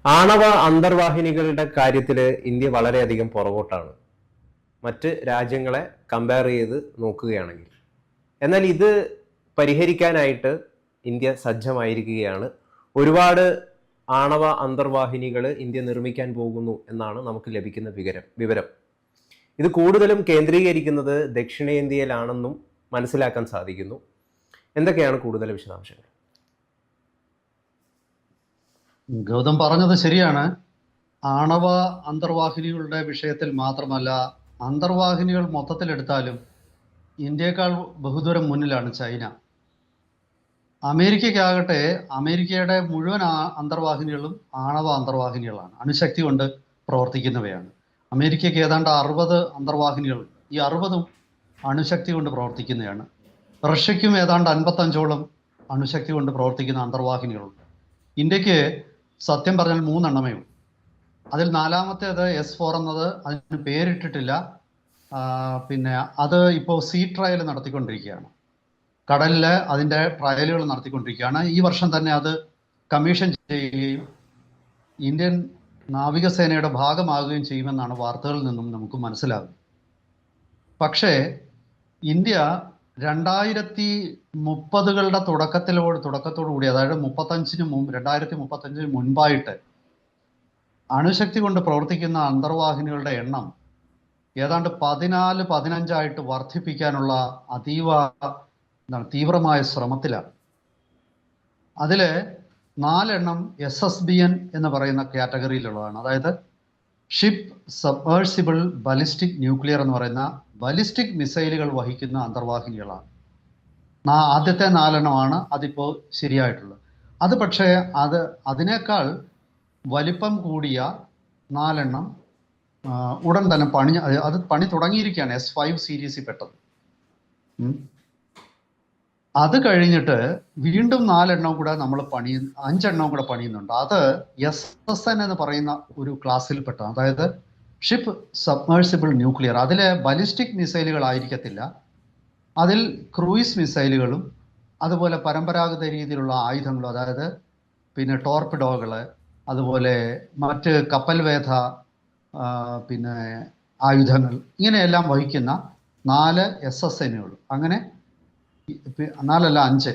ആണവ അന്തർവാഹിനികളുടെ കാര്യത്തിൽ ഇന്ത്യ വളരെയധികം പുറകോട്ടാണ് മറ്റ് രാജ്യങ്ങളെ കമ്പയർ ചെയ്ത് നോക്കുകയാണെങ്കിൽ. എന്നാൽ ഇത് പരിഹരിക്കാനായിട്ട് ഇന്ത്യ സജ്ജമായിരിക്കുകയാണ്. ഒരുപാട് ആണവ അന്തർവാഹിനികൾ ഇന്ത്യ നിർമ്മിക്കാൻ പോകുന്നു എന്നാണ് നമുക്ക് ലഭിക്കുന്ന വിവരം. ഇത് കൂടുതലും കേന്ദ്രീകരിക്കുന്നത് ദക്ഷിണേന്ത്യയിലാണെന്നും മനസ്സിലാക്കാൻ സാധിക്കുന്നു. എന്തൊക്കെയാണ് കൂടുതൽ വിശദാംശങ്ങൾ? ഗൗതം പറഞ്ഞത് ശരിയാണ്. ആണവ അന്തർവാഹിനികളുടെ വിഷയത്തിൽ മാത്രമല്ല, അന്തർവാഹിനികൾ മൊത്തത്തിലെടുത്താലും ഇന്ത്യയേക്കാൾ ബഹുദൂരം മുന്നിലാണ് ചൈന. അമേരിക്കയ്ക്കാകട്ടെ, അമേരിക്കയുടെ മുഴുവൻ അന്തർവാഹിനികളും ആണവ അന്തർവാഹിനികളാണ്, അണുശക്തി കൊണ്ട് പ്രവർത്തിക്കുന്നവയാണ്. അമേരിക്കയ്ക്ക് ഏതാണ്ട് 60 അന്തർവാഹിനികൾ, ഈ 60ഉം അണുശക്തി കൊണ്ട് പ്രവർത്തിക്കുന്നതാണ്. റഷ്യയ്ക്കും ഏതാണ്ട് 55ഓളം അണുശക്തി കൊണ്ട് പ്രവർത്തിക്കുന്ന അന്തർവാഹിനികളുണ്ട്. ഇന്ത്യക്ക് സത്യം പറഞ്ഞാൽ 3 എണ്ണമേ ഉള്ളൂ. അതിൽ 4മത്തേത് S4 എന്നത് അതിന് പേരിട്ടിട്ടില്ല. പിന്നെ അത് ഇപ്പോൾ സീ ട്രയൽ നടത്തിക്കൊണ്ടിരിക്കുകയാണ്. കടലിൽ അതിൻ്റെ ട്രയലുകൾ നടത്തിക്കൊണ്ടിരിക്കുകയാണ്. ഈ വർഷം തന്നെ അത് കമ്മീഷൻ ചെയ്യുകയും ഇന്ത്യൻ നാവികസേനയുടെ ഭാഗമാകുകയും ചെയ്യുമെന്നാണ് വാർത്തകളിൽ നിന്നും നമുക്ക് മനസ്സിലാകുന്നത്. പക്ഷേ ഇന്ത്യ 2030കളുടെ തുടക്കത്തോടുകൂടി, അതായത് 2035 മുൻപായിട്ട് അണുശക്തി കൊണ്ട് പ്രവർത്തിക്കുന്ന അന്തർവാഹിനികളുടെ എണ്ണം ഏതാണ്ട് 14-15 വർദ്ധിപ്പിക്കാനുള്ള അതീവ തീവ്രമായ ശ്രമത്തിലാണ്. അതിൽ 4 SSBN എന്ന് പറയുന്ന കാറ്റഗറിയിലുള്ളതാണ്. അതായത് ഷിപ്പ് സബ്മേഴ്സിബിൾ ബലിസ്റ്റിക് ന്യൂക്ലിയർ എന്ന് പറയുന്ന ബലിസ്റ്റിക് മിസൈലുകൾ വഹിക്കുന്ന അന്തർവാഹിനികളാണ്. ആദ്യത്തെ 4 അതിപ്പോൾ ശരിയായിട്ടുള്ളത്. അത് പക്ഷേ അതിനേക്കാൾ വലിപ്പം കൂടിയ 4 ഉടൻ തന്നെ പണി തുടങ്ങിയിരിക്കുകയാണ്. S5 സീരീസിൽ പെട്ടത്. അത് കഴിഞ്ഞിട്ട് വീണ്ടും 4 കൂടെ നമ്മൾ 5 കൂടെ പണിയുന്നുണ്ട്. അത് SSN എന്ന് പറയുന്ന ഒരു ക്ലാസ്സിൽപ്പെട്ട, അതായത് ഷിപ്പ് സബ്മേഴ്സിബിൾ ന്യൂക്ലിയർ. അതിലെ ബലിസ്റ്റിക് മിസൈലുകൾ ആയിരിക്കത്തില്ല, അതിൽ ക്രൂയിസ് മിസൈലുകളും അതുപോലെ പരമ്പരാഗത രീതിയിലുള്ള ആയുധങ്ങളും, അതായത് പിന്നെ ടോർപിഡോകൾ, അതുപോലെ മറ്റ് കപ്പൽവേധ പിന്നെ ആയുധങ്ങൾ, ഇങ്ങനെയെല്ലാം വഹിക്കുന്ന 4 SSNകൾ, അങ്ങനെ 4 അല്ല 5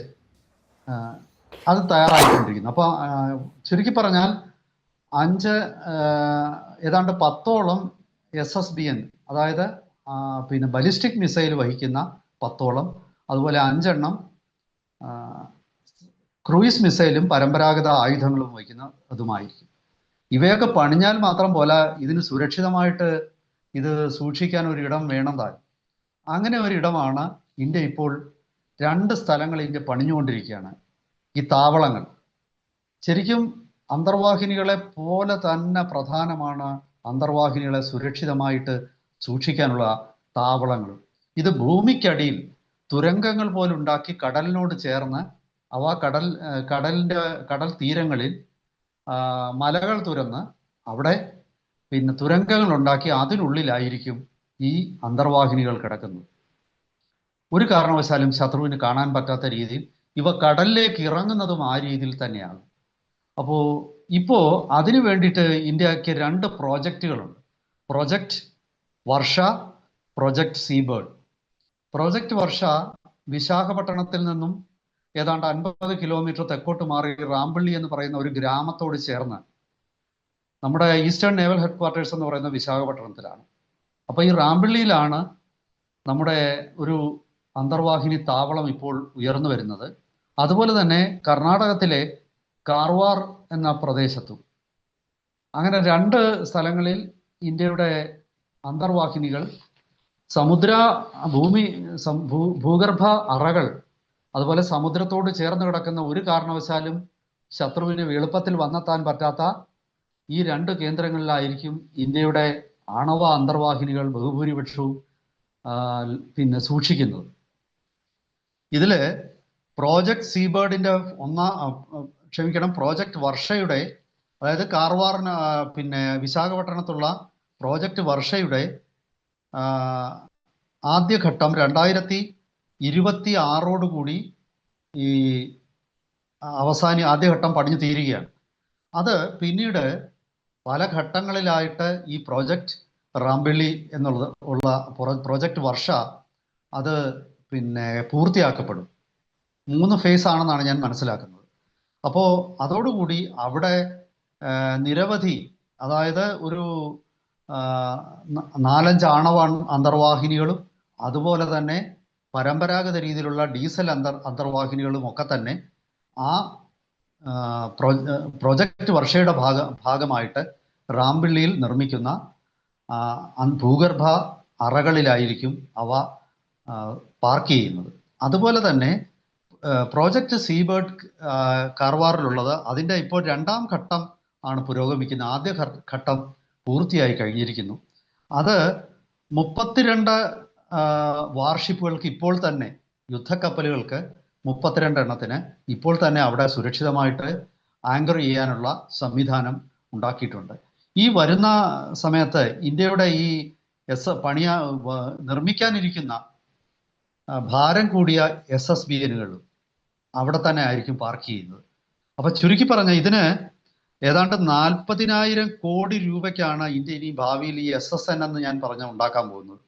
അത് തയ്യാറായിക്കൊണ്ടിരിക്കുന്നു. അപ്പോൾ ചുരുക്കി പറഞ്ഞാൽ 5 ഏതാണ്ട് 10ഓളം SSBN, അതായത് പിന്നെ ബലിസ്റ്റിക് മിസൈൽ വഹിക്കുന്ന 10ഓളം, അതുപോലെ 5 ക്രൂയിസ് മിസൈലും പരമ്പരാഗത ആയുധങ്ങളും വഹിക്കുന്ന അതുമായിരിക്കും. ഇവയൊക്കെ പണിഞ്ഞാൽ മാത്രം പോലെ ഇതിന് സുരക്ഷിതമായിട്ട് ഇത് സൂക്ഷിക്കാൻ ഒരിടം വേണം. അങ്ങനെ ഒരിടമാണ് ഇന്ത്യ ഇപ്പോൾ 2 സ്ഥലങ്ങൾ ഇന്ത്യ പണിഞ്ഞുകൊണ്ടിരിക്കുകയാണ്. ഈ താവളങ്ങൾ ശരിക്കും അന്തർവാഹിനികളെ പോലെ തന്നെ പ്രധാനമാണ്. അന്തർവാഹിനികളെ സുരക്ഷിതമായിട്ട് സൂക്ഷിക്കാനുള്ള താവളങ്ങൾ. ഇത് ഭൂമിക്കടിയിൽ തുരങ്കങ്ങൾ പോലുണ്ടാക്കി കടലിനോട് ചേർന്ന് അവ കടൽ തീരങ്ങളിൽ മലകൾ തുരന്ന് അവിടെ പിന്നെ തുരങ്കങ്ങൾ ഉണ്ടാക്കി അതിനുള്ളിലായിരിക്കും ഈ അന്തർവാഹിനികൾ കിടക്കുന്നത്. ഒരു കാരണവശാലും ശത്രുവിന് കാണാൻ പറ്റാത്ത രീതിയിൽ ഇവ കടലിലേക്ക് ഇറങ്ങുന്നതും ആ രീതിയിൽ തന്നെയാണ്. അപ്പോൾ ഇപ്പോൾ അതിനു വേണ്ടിയിട്ട് ഇന്ത്യക്ക് 2 പ്രോജക്റ്റുകളുണ്ട്. പ്രൊജക്റ്റ് വർഷ, പ്രൊജക്റ്റ് സീബേർഡ്. പ്രൊജക്റ്റ് വർഷ വിശാഖപട്ടണത്തിൽ നിന്നും ഏതാണ്ട് 50 കിലോമീറ്റർ തെക്കോട്ട് മാറി റാംപള്ളി എന്ന് പറയുന്ന ഒരു ഗ്രാമത്തോട് ചേർന്ന്, നമ്മുടെ ഈസ്റ്റേൺ നേവൽ ഹെഡ്ക്വാർട്ടേഴ്സ് എന്ന് പറയുന്ന വിശാഖപട്ടണത്തിലാണ്. അപ്പോൾ ഈ റാംപള്ളിയിലാണ് നമ്മുടെ ഒരു അന്തർവാഹിനി താവളം ഇപ്പോൾ ഉയർന്നു വരുന്നത്. അതുപോലെ തന്നെ കർണാടകത്തിലെ കാർവാർ എന്ന പ്രദേശത്തും. അങ്ങനെ 2 സ്ഥലങ്ങളിൽ ഇന്ത്യയുടെ അന്തർവാഹിനികൾ ഭൂഗർഭ അറകൾ, അതുപോലെ സമുദ്രത്തോട് ചേർന്ന് കിടക്കുന്ന, ഒരു കാരണവശാലും ശത്രുവിന് എളുപ്പത്തിൽ വന്നെത്താൻ പറ്റാത്ത ഈ 2 കേന്ദ്രങ്ങളിലായിരിക്കും ഇന്ത്യയുടെ ആണവ അന്തർവാഹിനികൾ ബഹുഭൂരിപക്ഷവും പിന്നെ സൂക്ഷിക്കുന്നത്. ഇതില് പ്രോജക്റ്റ് സീബേർഡിന്റെ പ്രോജക്റ്റ് വർഷയുടെ, അതായത് കാർവാറിന് പിന്നെ വിശാഖപട്ടണത്തുള്ള പ്രോജക്റ്റ് വർഷയുടെ ആദ്യഘട്ടം 2026 ഈ ആദ്യഘട്ടം പണിഞ്ഞു തീരുകയാണ്. അത് പിന്നീട് പല ഘട്ടങ്ങളിലായിട്ട് ഈ പ്രോജക്റ്റ് റാംബിള്ളി എന്നുള്ളത് ഉള്ള പ്രോജക്റ്റ് വർഷ അത് പിന്നെ പൂർത്തിയാക്കപ്പെടും. 3 ഫേസ് ആണെന്നാണ് ഞാൻ മനസ്സിലാക്കുന്നത്. അപ്പോൾ അതോടുകൂടി അവിടെ നിരവധി, അതായത് ഒരു 4-5 ആണവ അന്തർവാഹിനികളും അതുപോലെ തന്നെ പരമ്പരാഗത രീതിയിലുള്ള ഡീസൽ അന്തർവാഹിനികളും ഒക്കെ തന്നെ ആ പ്രോജക്റ്റ് വർഷയുടെ ഭാഗമായിട്ട് റാംബിള്ളിയിൽ നിർമ്മിക്കുന്ന ഭൂഗർഭ അറകളിലായിരിക്കും അവ പാർക്ക് ചെയ്യുന്നത്. അതുപോലെ തന്നെ പ്രോജക്റ്റ് സീബേർഡ് കാർവാറിലുള്ളത് അതിൻ്റെ ഇപ്പോൾ 2ാം ഘട്ടം ആണ് പുരോഗമിക്കുന്നത്. ആദ്യ ഘട്ടം പൂർത്തിയായി കഴിഞ്ഞിരിക്കുന്നു. അത് 32 വാർഷിപ്പുകൾക്ക് ഇപ്പോൾ തന്നെ, യുദ്ധക്കപ്പലുകൾക്ക് 32 എണ്ണത്തിന് ഇപ്പോൾ തന്നെ അവിടെ സുരക്ഷിതമായിട്ട് ആങ്കർ ചെയ്യാനുള്ള സംവിധാനം ഉണ്ടാക്കിയിട്ടുണ്ട്. ഈ വരുന്ന സമയത്ത് ഇന്ത്യയുടെ ഈ നിർമ്മിക്കാനിരിക്കുന്ന ഭാരം കൂടിയ SSBNകളും അവിടെ തന്നെ ആയിരിക്കും പാർക്ക് ചെയ്യുന്നത്. അപ്പൊ ചുരുക്കി പറഞ്ഞ ഇതിന് ഏതാണ്ട് 40,000 കോടി രൂപയ്ക്കാണ് ഇന്ത്യ ഇനി ഭാവിയിൽ ഈ SSN എന്ന് ഞാൻ പറഞ്ഞ ഉണ്ടാക്കാൻ പോകുന്നത്.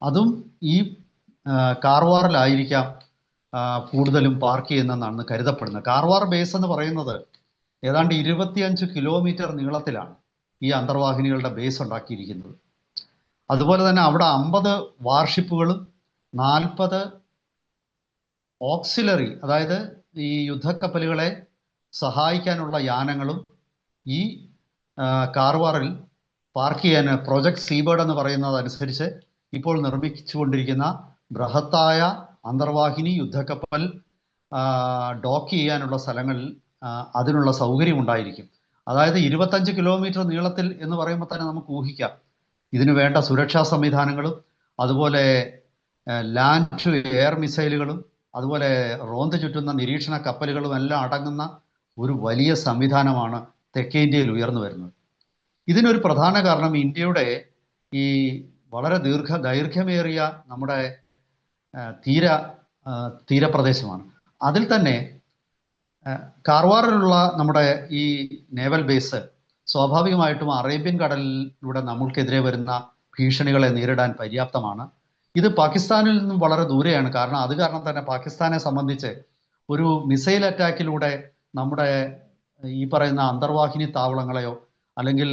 അതും ഈ കാർവാറിലായിരിക്കാം കൂടുതലും പാർക്ക് ചെയ്യുന്നതെന്നാണ് കരുതപ്പെടുന്നത്. കാർവാർ ബേസ് എന്ന് പറയുന്നത് ഏതാണ്ട് 25 കിലോമീറ്റർ നീളത്തിലാണ് ഈ അന്തർവാഹിനികളുടെ ബേസ് ഉണ്ടാക്കിയിരിക്കുന്നത്. അതുപോലെ തന്നെ അവിടെ 50 വാർഷിപ്പുകളും 40 ഓക്സിലറി, അതായത് ഈ യുദ്ധക്കപ്പലുകളെ സഹായിക്കാനുള്ള യാനങ്ങളും ഈ കാർവാറിൽ പാർക്ക് ചെയ്യാൻ പ്രോജക്റ്റ് സീബേർഡ് എന്ന് പറയുന്നത് അനുസരിച്ച് ഇപ്പോൾ നിർമ്മിച്ചുകൊണ്ടിരിക്കുന്ന ബൃഹത്തായ അന്തർവാഹിനി യുദ്ധക്കപ്പൽ ഡോക്ക് ചെയ്യാനുള്ള സ്ഥലങ്ങളിൽ അതിനുള്ള സൗകര്യം ഉണ്ടായിരിക്കും. അതായത് 25 കിലോമീറ്റർ നീളത്തിൽ എന്ന് പറയുമ്പോൾ തന്നെ നമുക്ക് ഊഹിക്കാം ഇതിനു വേണ്ട സുരക്ഷാ സംവിധാനങ്ങളും അതുപോലെ ലാൻഡ് ടു എയർ മിസൈലുകളും അതുപോലെ റോന്ത് ചുറ്റുന്ന നിരീക്ഷണ കപ്പലുകളും എല്ലാം അടങ്ങുന്ന ഒരു വലിയ സംവിധാനമാണ് തെക്കേ ഇന്ത്യയിൽ ഉയർന്നു വരുന്നത്. ഇതിനൊരു പ്രധാന കാരണം ഇന്ത്യയുടെ ഈ വളരെ ദൈർഘ്യമേറിയ നമ്മുടെ തീരപ്രദേശമാണ്. അതിൽ തന്നെ കാർവാറിലുള്ള നമ്മുടെ ഈ നേവൽ ബേസ് സ്വാഭാവികമായിട്ടും അറേബ്യൻ കടലിലൂടെ നമ്മൾക്കെതിരെ വരുന്ന ഭീഷണികളെ നേരിടാൻ പര്യാപ്തമാണ്. ഇത് പാകിസ്ഥാനിൽ നിന്നും വളരെ ദൂരെയാണ്. കാരണം അത് കാരണം തന്നെ പാകിസ്ഥാനെ സംബന്ധിച്ച് ഒരു മിസൈൽ അറ്റാക്കിലൂടെ നമ്മുടെ ഈ പറയുന്ന അന്തർവാഹിനി താവളങ്ങളെയോ അല്ലെങ്കിൽ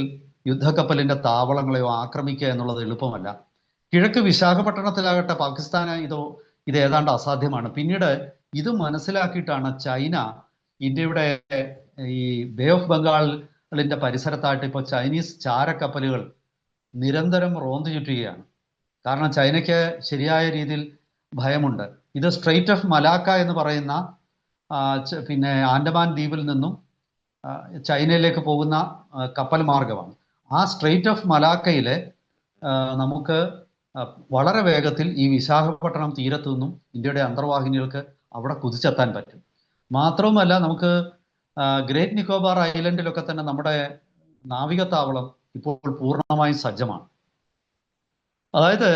യുദ്ധക്കപ്പലിന്റെ താവളങ്ങളെയോ ആക്രമിക്കുക എന്നുള്ളത് എളുപ്പമല്ല. കിഴക്ക് വിശാഖപട്ടണത്തിലാകട്ടെ പാകിസ്ഥാന് ഇത് ഏതാണ്ട് അസാധ്യമാണ്. പിന്നീട് ഇത് മനസ്സിലാക്കിയിട്ടാണ് ചൈന ഇന്ത്യയുടെ ഈ ബേ ഓഫ് ബംഗാളിന്റെ പരിസരത്തായിട്ട് ഇപ്പോൾ ചൈനീസ് ചാരക്കപ്പലുകൾ നിരന്തരം റോന്ത് ചുറ്റുകയാണ്. കാരണം ചൈനയ്ക്ക് ശരിയായ രീതിയിൽ ഭയമുണ്ട്. ഇത് സ്ട്രെയിറ്റ് ഓഫ് മലാക്ക എന്ന് പറയുന്ന പിന്നെ ആൻഡമാൻ ദ്വീപിൽ നിന്നും ചൈനയിലേക്ക് പോകുന്ന കപ്പൽ മാർഗമാണ്. ആ സ്ട്രെയിറ്റ് ഓഫ് മലാക്കയിൽ നമുക്ക് വളരെ വേഗത്തിൽ ഈ വിശാഖപട്ടണം തീരത്തു നിന്നും ഇന്ത്യയുടെ അന്തർവാഹിനികൾക്ക് അവിടെ കുതിച്ചെത്താൻ പറ്റും. മാത്രവുമല്ല നമുക്ക് ഗ്രേറ്റ് നിക്കോബാർ ഐലൻഡിലൊക്കെ തന്നെ നമ്മുടെ നാവികത്താവളം ഇപ്പോൾ പൂർണ്ണമായും സജ്ജമാണ്. അതായത്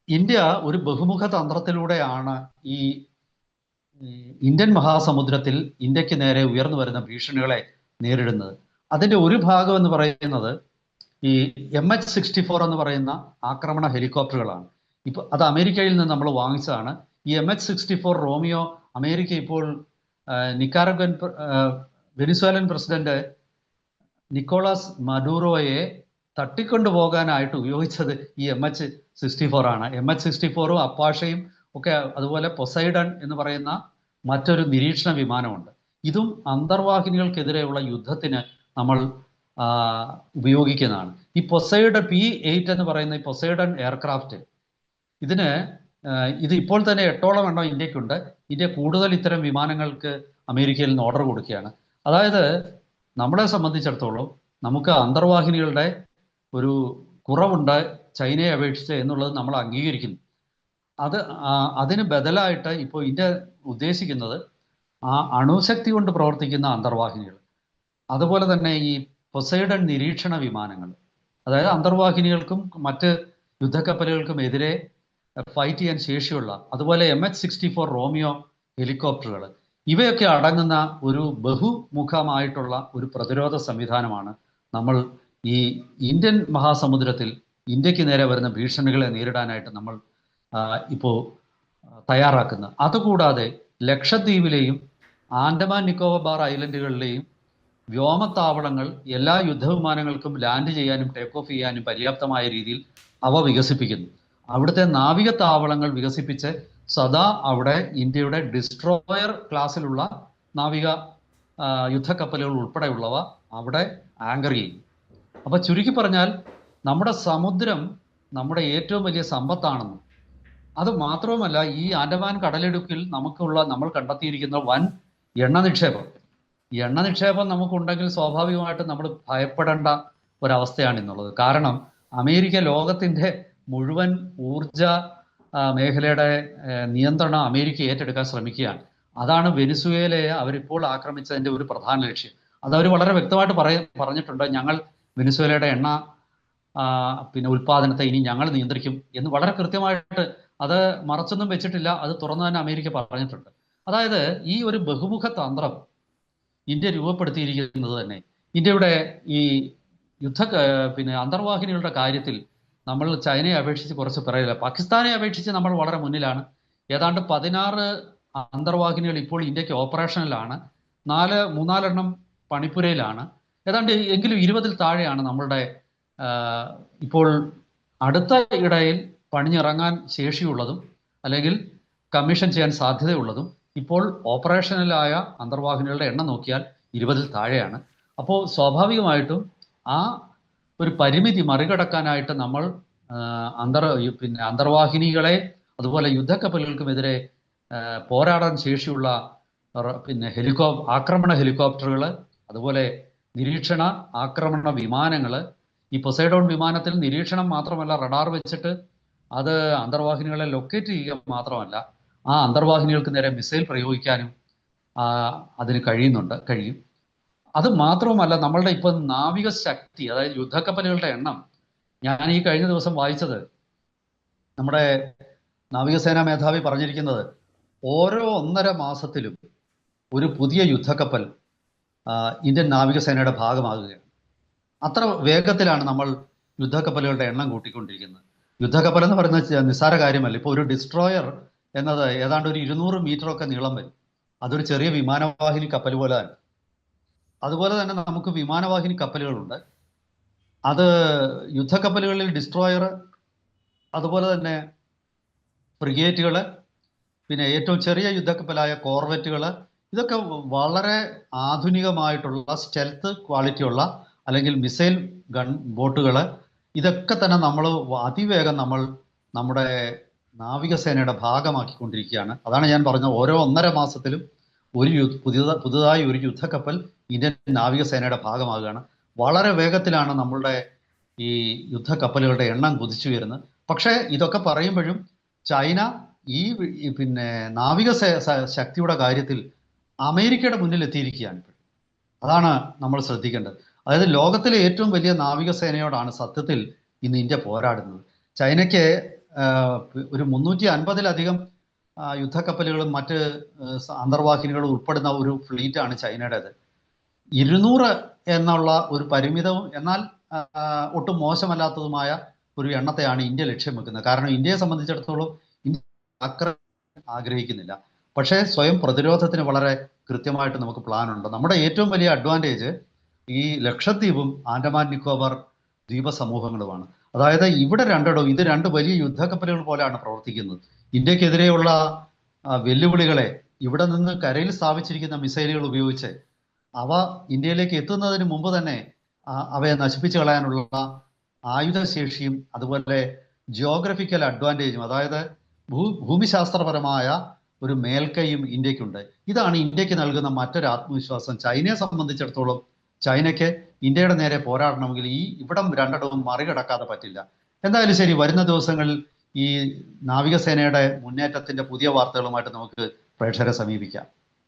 ഇന്ത്യ ഒരു ബഹുമുഖ തന്ത്രത്തിലൂടെയാണ് ഈ ഇന്ത്യൻ മഹാസമുദ്രത്തിൽ ഇന്ത്യക്ക് നേരെ ഉയർന്നു വരുന്ന ഭീഷണികളെ നേരിടുന്നത്. അതിൻ്റെ ഒരു ഭാഗം എന്ന് പറയുന്നത് ഈ MH-64 എന്ന് പറയുന്ന ആക്രമണ ഹെലികോപ്റ്ററുകളാണ്. ഇപ്പോൾ അത് അമേരിക്കയിൽ നിന്ന് നമ്മൾ വാങ്ങിച്ചതാണ്. ഈ MH-64 റോമിയോ അമേരിക്ക ഇപ്പോൾ വെനിസ്വേലൻ പ്രസിഡന്റ് നിക്കോളാസ് മഡൂറോയെ തട്ടിക്കൊണ്ടുപോകാനായിട്ട് ഉപയോഗിച്ചത് ഈ MH-64 ആണ്. MH-64ഉം അപ്പാഷയും ഒക്കെ, അതുപോലെ പൊസൈഡൺ എന്ന് പറയുന്ന മറ്റൊരു നിരീക്ഷണ വിമാനമുണ്ട്. ഇതും അന്തർവാഹിനികൾക്കെതിരെയുള്ള യുദ്ധത്തിന് നമ്മൾ ഉപയോഗിക്കുന്നതാണ്. ഈ പൊസൈഡൺ P-8 എന്ന് പറയുന്ന ഈ പൊസൈഡൺ എയർക്രാഫ്റ്റ് ഇത് ഇപ്പോൾ തന്നെ 8ഓളം എണ്ണം ഇന്ത്യക്കുണ്ട്. ഇന്ത്യ കൂടുതൽ ഇത്തരം വിമാനങ്ങൾക്ക് അമേരിക്കയിൽ നിന്ന് ഓർഡർ കൊടുക്കുകയാണ്. അതായത് നമ്മളെ സംബന്ധിച്ചിടത്തോളം നമുക്ക് അന്തർവാഹിനികളുടെ ഒരു കുറവുണ്ട് ചൈനയെ അപേക്ഷിച്ച് എന്നുള്ളത് നമ്മൾ അംഗീകരിക്കുന്നു. അതിന് ബദലായിട്ട് ഇപ്പോൾ ഇന്ത്യ ഉദ്ദേശിക്കുന്നത് അണുശക്തി കൊണ്ട് പ്രവർത്തിക്കുന്ന അന്തർവാഹിനികൾ, അതുപോലെ തന്നെ ഈ പൊസൈഡൺ നിരീക്ഷണ വിമാനങ്ങൾ, അതായത് അന്തർവാഹിനികൾക്കും മറ്റ് യുദ്ധക്കപ്പലുകൾക്കും എതിരെ ഫൈറ്റ് ചെയ്യാൻ ശേഷിയുള്ള, അതുപോലെ MH-64 റോമിയോ ഹെലികോപ്റ്ററുകൾ, ഇവയൊക്കെ അടങ്ങുന്ന ഒരു ബഹുമുഖമായിട്ടുള്ള ഒരു പ്രതിരോധ സംവിധാനമാണ് നമ്മൾ ഈ ഇന്ത്യൻ മഹാസമുദ്രത്തിൽ ഇന്ത്യക്ക് നേരെ വരുന്ന ഭീഷണികളെ നേരിടാനായിട്ട് നമ്മൾ ഇപ്പോൾ തയ്യാറാക്കുന്നത്. അതുകൂടാതെ ലക്ഷദ്വീപിലെയും ആൻഡമാൻ നിക്കോബാർ ഐലൻഡുകളിലെയും വ്യോമത്താവളങ്ങൾ എല്ലാ യുദ്ധവിമാനങ്ങൾക്കും ലാൻഡ് ചെയ്യാനും ടേക്ക് ഓഫ് ചെയ്യാനും പര്യാപ്തമായ രീതിയിൽ അവ വികസിപ്പിക്കുന്നു. അവിടുത്തെ നാവിക താവളങ്ങൾ വികസിപ്പിച്ച് സദാ അവിടെ ഇന്ത്യയുടെ ഡിസ്ട്രോയർ ക്ലാസ്സിലുള്ള നാവിക യുദ്ധക്കപ്പലുകൾ ഉൾപ്പെടെയുള്ളവ അവിടെ ആങ്കർ ചെയ്യും. അപ്പൊ ചുരുക്കി പറഞ്ഞാൽ നമ്മുടെ സമുദ്രം നമ്മുടെ ഏറ്റവും വലിയ സമ്പത്താണെന്നും അത് മാത്രവുമല്ല ഈ ആൻഡമാൻ കടലിടുക്കിൽ നമ്മൾ കണ്ടെത്തിയിരിക്കുന്ന വൻ എണ്ണ നിക്ഷേപം നമുക്കുണ്ടെങ്കിൽ സ്വാഭാവികമായിട്ടും നമ്മൾ ഭയപ്പെടേണ്ട ഒരവസ്ഥയാണ് ഇന്നുള്ളത്. കാരണം അമേരിക്ക ലോകത്തിന്റെ മുഴുവൻ ഊർജ മേഖലയുടെ നിയന്ത്രണം അമേരിക്ക ഏറ്റെടുക്കാൻ ശ്രമിക്കുകയാണ്. അതാണ് വെനിസ്വേലയെ അവരിപ്പോൾ ആക്രമിച്ചതിന്റെ ഒരു പ്രധാന ലക്ഷ്യം. അതവർ വളരെ വ്യക്തമായിട്ട് പറഞ്ഞിട്ടുണ്ട്, ഞങ്ങൾ വെനിസ്വേലയുടെ എണ്ണ ഉൽപാദനത്തെ ഇനി ഞങ്ങൾ നിയന്ത്രിക്കും എന്ന് വളരെ കൃത്യമായിട്ട്. അത് മറച്ചൊന്നും വെച്ചിട്ടില്ല, അത് തുറന്നു തന്നെ അമേരിക്ക പറഞ്ഞിട്ടുണ്ട്. അതായത് ഈ ഒരു ബഹുമുഖ തന്ത്രം ഇന്ത്യ രൂപപ്പെടുത്തിയിരിക്കുന്നത് തന്നെ ഇന്ത്യയുടെ ഈ അന്തർവാഹിനികളുടെ കാര്യത്തിൽ നമ്മൾ ചൈനയെ അപേക്ഷിച്ച് കുറച്ച് പറയില്ല. പാകിസ്ഥാനെ അപേക്ഷിച്ച് നമ്മൾ വളരെ മുന്നിലാണ്. ഏതാണ്ട് 16 അന്തർവാഹിനികൾ ഇപ്പോൾ ഇന്ത്യക്ക് ഓപ്പറേഷനിലാണ്. 3-4 പണിപ്പുരയിലാണ്. ഏതാണ്ട് എങ്കിലും 20-ൽ താഴെയാണ് നമ്മളുടെ ഇപ്പോൾ അടുത്ത ഇടയിൽ പണിഞ്ഞിറങ്ങാൻ ശേഷിയുള്ളതും അല്ലെങ്കിൽ കമ്മീഷൻ ചെയ്യാൻ സാധ്യതയുള്ളതും. ഇപ്പോൾ ഓപ്പറേഷനിലായ അന്തർവാഹിനികളുടെ എണ്ണം നോക്കിയാൽ 20-ൽ താഴെയാണ്. അപ്പോൾ സ്വാഭാവികമായിട്ടും ആ ഒരു പരിമിതി മറികടക്കാനായിട്ട് നമ്മൾ അന്തർവാഹിനികളെ അതുപോലെ യുദ്ധക്കപ്പലുകൾക്കുമെതിരെ പോരാടാൻ ശേഷിയുള്ള ആക്രമണ ഹെലികോപ്റ്ററുകൾ, അതുപോലെ നിരീക്ഷണ ആക്രമണ വിമാനങ്ങൾ. ഈ പൊസൈഡോൺ വിമാനത്തിൽ നിരീക്ഷണം മാത്രമല്ല, റഡാർ വെച്ചിട്ട് അത് അന്തർവാഹിനികളെ ലൊക്കേറ്റ് ചെയ്യുക മാത്രമല്ല, ആ അന്തർവാഹിനികൾക്ക് നേരെ മിസൈൽ പ്രയോഗിക്കാനും അതിന് കഴിയും. അത് മാത്രവുമല്ല, നമ്മളുടെ ഇപ്പം നാവിക ശക്തി, അതായത് യുദ്ധക്കപ്പലുകളുടെ എണ്ണം, ഞാൻ ഈ കഴിഞ്ഞ ദിവസം വായിച്ചത് നമ്മുടെ നാവികസേനാ മേധാവി പറഞ്ഞിരിക്കുന്നത് ഓരോ 1.5 മാസത്തിലും ഒരു പുതിയ യുദ്ധക്കപ്പൽ ഇന്ത്യൻ നാവികസേനയുടെ ഭാഗമാകുകയാണ്. അത്ര വേഗത്തിലാണ് നമ്മൾ യുദ്ധക്കപ്പലുകളുടെ എണ്ണം കൂട്ടിക്കൊണ്ടിരിക്കുന്നത്. യുദ്ധക്കപ്പൽ എന്ന് പറയുന്നത് നിസ്സാര കാര്യമല്ല. ഇപ്പോൾ ഒരു ഡിസ്ട്രോയർ എന്നത് ഏതാണ്ട് ഒരു 200 മീറ്ററൊക്കെ നീളം വരും. അതൊരു ചെറിയ വിമാനവാഹിനി കപ്പൽ പോലെ തന്നെ. അതുപോലെ തന്നെ നമുക്ക് വിമാനവാഹിനി കപ്പലുകളുണ്ട്. അത് യുദ്ധക്കപ്പലുകളിൽ ഡിസ്ട്രോയർ, അതുപോലെ തന്നെ ഫ്രിഗേറ്റുകൾ, പിന്നെ ഏറ്റവും ചെറിയ യുദ്ധക്കപ്പലായ കോർവെറ്റുകൾ, ഇതൊക്കെ വളരെ ആധുനികമായിട്ടുള്ള സ്റ്റെൽത്ത് ക്വാളിറ്റിയുള്ള അല്ലെങ്കിൽ മിസൈൽ ഗൺ ബോട്ടുകൾ. ഇതൊക്കെ തന്നെ നമ്മൾ അതിവേഗം നമ്മുടെ നാവികസേനയുടെ ഭാഗമാക്കിക്കൊണ്ടിരിക്കുകയാണ്. അതാണ് ഞാൻ പറഞ്ഞത്, ഓരോ 1.5 മാസത്തിലും പുതുതായി ഒരു യുദ്ധക്കപ്പൽ ഇന്ത്യൻ നാവികസേനയുടെ ഭാഗമാകുകയാണ്. വളരെ വേഗത്തിലാണ് നമ്മളുടെ ഈ യുദ്ധക്കപ്പലുകളുടെ എണ്ണം കുതിച്ചു വരുന്നത്. പക്ഷേ ഇതൊക്കെ പറയുമ്പോഴും ചൈന ഈ നാവിക ശക്തിയുടെ കാര്യത്തിൽ അമേരിക്കയുടെ മുന്നിൽ എത്തിയിരിക്കുകയാണ്. അതാണ് നമ്മൾ ശ്രദ്ധിക്കേണ്ടത്. അതായത് ലോകത്തിലെ ഏറ്റവും വലിയ നാവികസേനയോടാണ് സത്യത്തിൽ ഇന്ന് ഇന്ത്യ പോരാടുന്നത്. ചൈനയ്ക്ക് ഒരു 350-ലധികം യുദ്ധക്കപ്പലുകളും മറ്റ് അന്തർവാഹിനികളും ഉൾപ്പെടുന്ന ഒരു ഫ്ലീറ്റാണ് ചൈനയുടേത്. 200 എന്നുള്ള ഒരു പരിമിതവും എന്നാൽ ഒട്ടും മോശമല്ലാത്തതുമായ ഒരു എണ്ണത്തെയാണ് ഇന്ത്യ ലക്ഷ്യം വെക്കുന്നത്. കാരണം ഇന്ത്യയെ സംബന്ധിച്ചിടത്തോളം ഇന്ത്യ ആഗ്രഹിക്കുന്നില്ല. പക്ഷേ സ്വയം പ്രതിരോധത്തിന് വളരെ കൃത്യമായിട്ട് നമുക്ക് പ്ലാനുണ്ട്. നമ്മുടെ ഏറ്റവും വലിയ അഡ്വാൻറ്റേജ് ഈ ലക്ഷദ്വീപും ആൻഡമാൻ നിക്കോബാർ ദ്വീപ സമൂഹങ്ങളുമാണ്. അതായത് ഇവിടെ ഇത് 2 വലിയ യുദ്ധക്കപ്പലുകൾ പോലെയാണ് പ്രവർത്തിക്കുന്നത്. ഇന്ത്യക്കെതിരെയുള്ള വെല്ലുവിളികളെ ഇവിടെ നിന്ന് കരയിൽ സ്ഥാപിച്ചിരിക്കുന്ന മിസൈലുകൾ ഉപയോഗിച്ച് അവ ഇന്ത്യയിലേക്ക് എത്തുന്നതിന് മുമ്പ് തന്നെ അവയെ നശിപ്പിച്ചു കളയാനുള്ള ആയുധശേഷിയും അതുപോലെ ജിയോഗ്രഫിക്കൽ അഡ്വാൻറ്റേജും, അതായത് ഭൂമിശാസ്ത്രപരമായ ഒരു മേൽക്കൈയും ഇന്ത്യക്കുണ്ട്. ഇതാണ് ഇന്ത്യക്ക് നൽകുന്ന മറ്റൊരു ആത്മവിശ്വാസം. ചൈനയെ സംബന്ധിച്ചിടത്തോളം ചൈനയ്ക്ക് ഇന്ത്യയുടെ നേരെ പോരാടണമെങ്കിൽ ഇവിടം 2 മറികടക്കാതെ പറ്റില്ല. എന്തായാലും ശരി, വരുന്ന ദിവസങ്ങളിൽ ഈ നാവികസേനയുടെ മുന്നേറ്റത്തിന്റെ പുതിയ വാർത്തകളുമായിട്ട് നമുക്ക് പ്രേക്ഷകരെ സമീപിക്കാം.